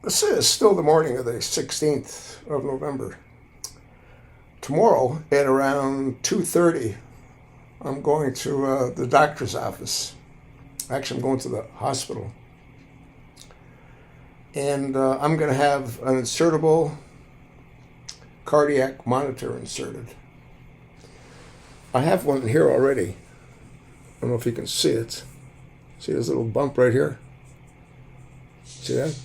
This is still the morning of the 16th of November. Tomorrow at around 2:30, I'm going to the doctor's office. Actually, I'm going to the hospital. And I'm going to have an insertable cardiac monitor inserted. I have one here already. I don't know if you can see it. See this little bump right here? See that?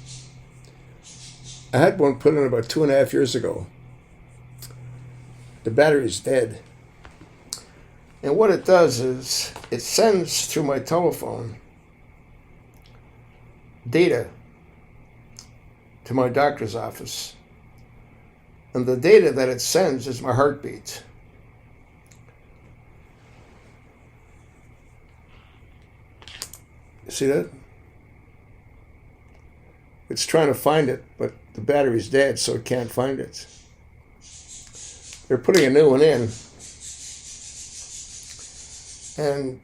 I had one put in about 2.5 years ago. The battery's dead. And what it does is it sends through my telephone data to my doctor's office. And the data that it sends is my heartbeat. See that? It's trying to find it, but the battery's dead, so it can't find it. They're putting a new one in. And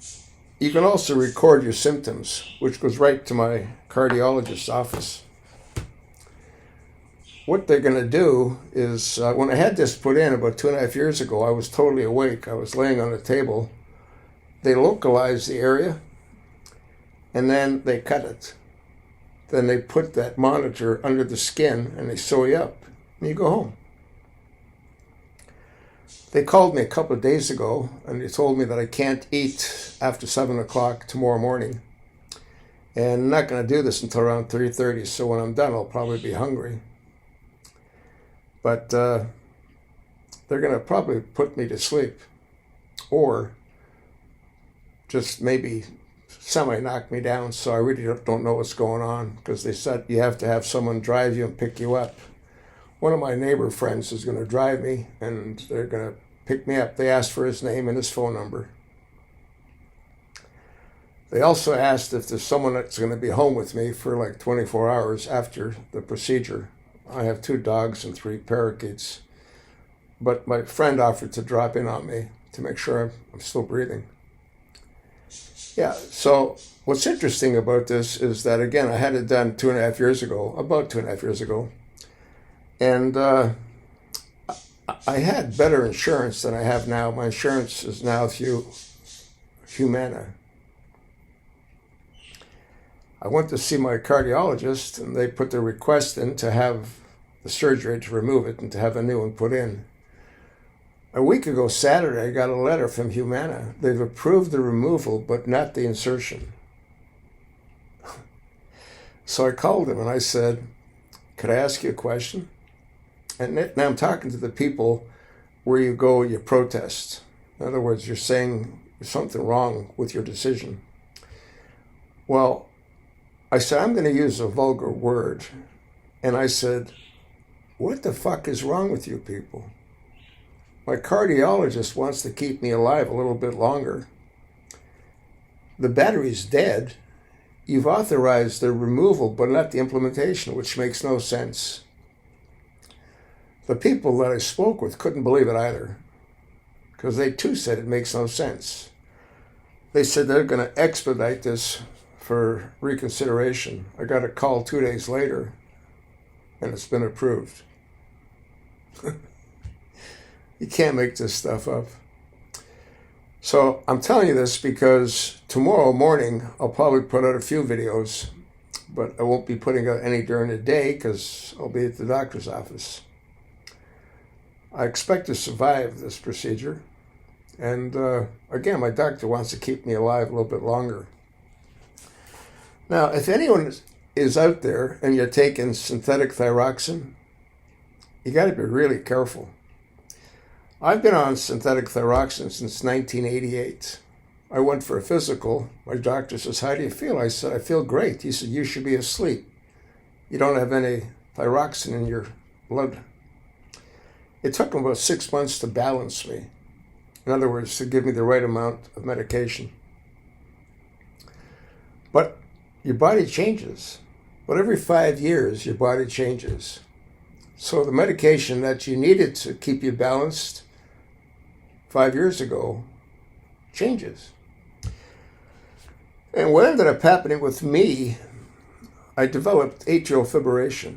you can also record your symptoms, which goes right to my cardiologist's office. What they're going to do is, when I had this put in about 2.5 years ago, I was totally awake. I was laying on the table. They localize the area, and then they cut it. Then they put that monitor under the skin, and they sew you up, and you go home. They called me a couple of days ago, and they told me that I can't eat after 7 o'clock tomorrow morning. And I'm not going to do this until around 3:30, so when I'm done, I'll probably be hungry. But they're going to probably put me to sleep, or just maybe semi-knock me down, so I really don't know what's going on, because they said you have to have someone drive you and pick you up. One of my neighbor friends is going to drive me, and they're going to pick me up. They asked for his name and his phone number. They also asked if there's someone that's going to be home with me for like 24 hours after the procedure. I have 2 dogs and 3 parakeets, but my friend offered to drop in on me to make sure I'm still breathing. Yeah, so what's interesting about this is that, again, I had it done about 2.5 years ago, and I had better insurance than I have now. My insurance is now through Humana. I went to see my cardiologist, and they put the request in to have the surgery to remove it and to have a new one put in. A week ago, Saturday, I got a letter from Humana. They've approved the removal, but not the insertion. So I called them and I said, could I ask you a question? And now I'm talking to the people where you go, you protest. In other words, you're saying there's something wrong with your decision. Well, I said, I'm going to use a vulgar word. And I said, what the fuck is wrong with you people? My cardiologist wants to keep me alive a little bit longer. The battery's dead. You've authorized the removal, but not the implementation, which makes no sense. The people that I spoke with couldn't believe it either, because they too said it makes no sense. They said they're going to expedite this for reconsideration. I got a call 2 days later, and it's been approved. You can't make this stuff up. So I'm telling you this because tomorrow morning I'll probably put out a few videos, but I won't be putting out any during the day because I'll be at the doctor's office. I expect to survive this procedure. And again, my doctor wants to keep me alive a little bit longer. Now, if anyone is out there and you're taking synthetic thyroxine, you got to be really careful. I've been on synthetic thyroxine since 1988. I went for a physical. My doctor says, how do you feel? I said, I feel great. He said, you should be asleep. You don't have any thyroxine in your blood. It took him about 6 months to balance me. In other words, to give me the right amount of medication. But your body changes. But every 5 years, your body changes. So the medication that you needed to keep you balanced 5 years ago changes. And what ended up happening with me, I developed atrial fibrillation,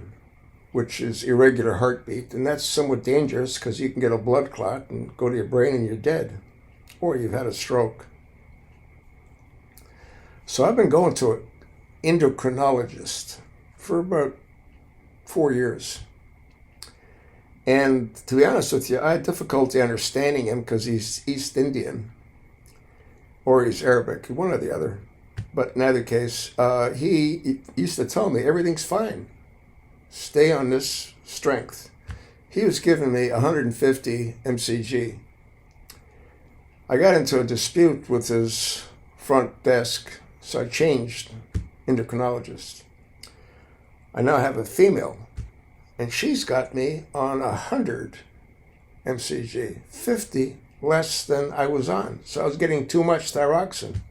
which is irregular heartbeat, and that's somewhat dangerous because you can get a blood clot and go to your brain and you're dead, or you've had a stroke. So I've been going to an endocrinologist for about 4 years. And to be honest with you, I had difficulty understanding him because he's East Indian or he's Arabic, one or the other. But in either case, he used to tell me everything's fine. Stay on this strength. He was giving me 150 mcg. I got into a dispute with his front desk, so I changed endocrinologist. I now have a female, and she's got me on 100 mcg, 50 less than I was on. So I was getting too much thyroxine.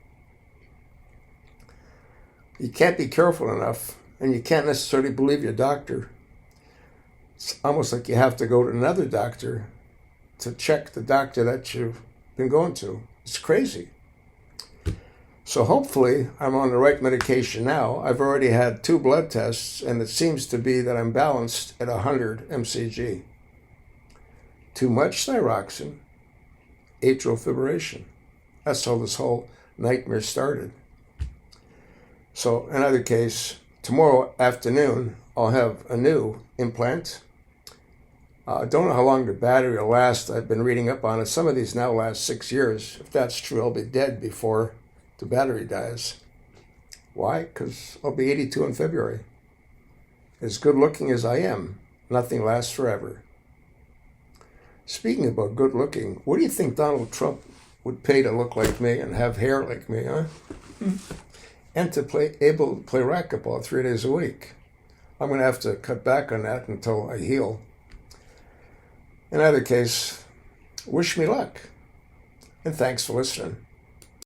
You can't be careful enough, and you can't necessarily believe your doctor. It's almost like you have to go to another doctor to check the doctor that you've been going to. It's crazy. So hopefully I'm on the right medication now. I've already had 2 blood tests, and it seems to be that I'm balanced at 100 mcg. Too much thyroxine, atrial fibrillation. That's how this whole nightmare started. So in either case, tomorrow afternoon, I'll have a new implant. I don't know how long the battery will last. I've been reading up on it. Some of these now last 6 years. If that's true, I'll be dead before the battery dies. Why? Because I'll be 82 in February. As good looking as I am, nothing lasts forever. Speaking about good looking, what do you think Donald Trump would pay to look like me and have hair like me, huh? And to able to play racquetball 3 days a week. I'm going to have to cut back on that until I heal. In either case, wish me luck. And thanks for listening.